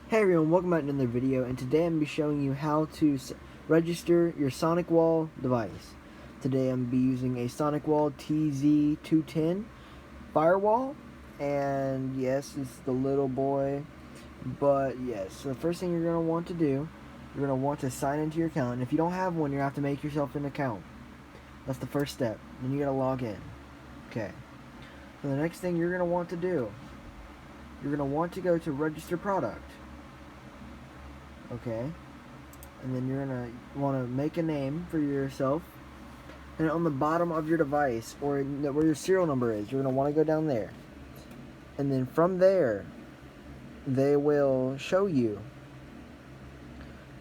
Hey everyone, welcome back to another video, and today I'm going to be showing you how to register your Sonicwall device. Today I'm going to be using a Sonicwall TZ210 Firewall, and yes, it's the little boy, but yes, so the first thing you're going to want to do, you're going to want to sign into your account, and if you don't have one, you have to make yourself an account. That's the first step, then you got to log in. Okay, so the next thing you're going to want to do, you're going to want to go to Register Product. Okay, and then you're gonna want to make a name for yourself, and on the bottom of your device, or where your serial number is, you're gonna want to go down there, and then from there they will show you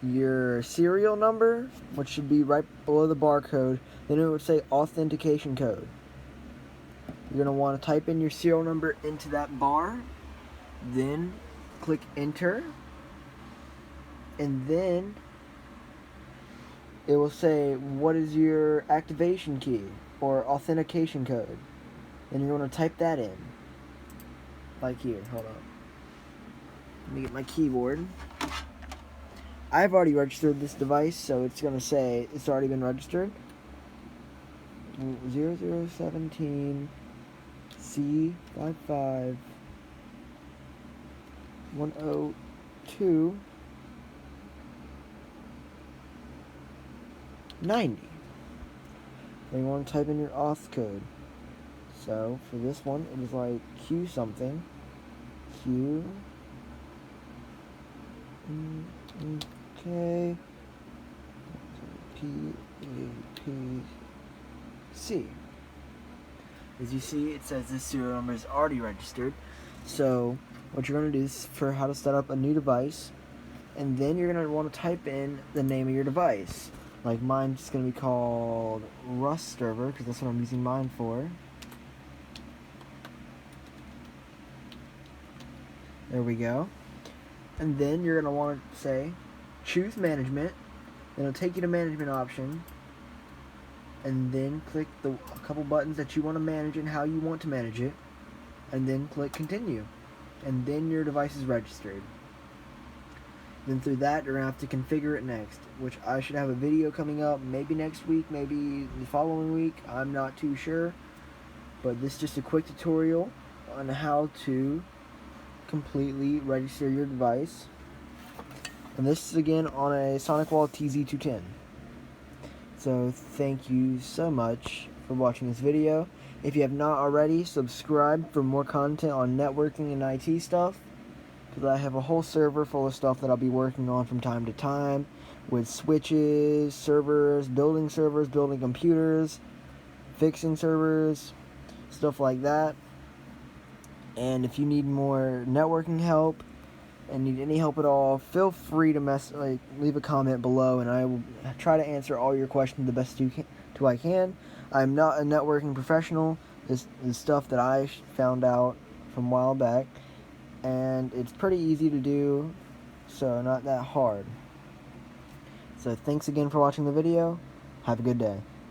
your serial number, which should be right below the barcode. Then it would say authentication code. You're gonna want to type in your serial number into that bar, then click enter, and then it will say what is your activation key or authentication code, and you're going to type that in, like here. Hold on, let me get my keyboard. I've already registered this device, so it's going to say it's already been registered. 0017 C55 102 90. Then you want to type in your auth code. So for this one, it is like Q something. Q. Okay. P A P C. As you see, it says this serial number is already registered. So what you're going to do is for how to set up a new device, and then you're going to want to type in the name of your device. Like mine's just going to be called Rust Server, because that's what I'm using mine for. There we go. And then you're going to want to say, choose management. Then it'll take you to management option. And then click a couple buttons that you want to manage and how you want to manage it. And then click continue. And then your device is registered. Then through that, you're going to have to configure it next, which I should have a video coming up maybe next week, maybe the following week. I'm not too sure. But this is just a quick tutorial on how to completely register your device. And this is again on a Sonicwall TZ210. So thank you so much for watching this video. If you have not already, subscribe for more content on networking and IT stuff. Because I have a whole server full of stuff that I'll be working on from time to time, with switches, servers, building computers, fixing servers, stuff like that. And if you need more networking help and need any help at all, feel free to leave a comment below, and I will try to answer all your questions the best I can. I'm not a networking professional. This is stuff that I found out from a while back, and it's pretty easy to do, so not that hard. So thanks again for watching the video. Have a good day.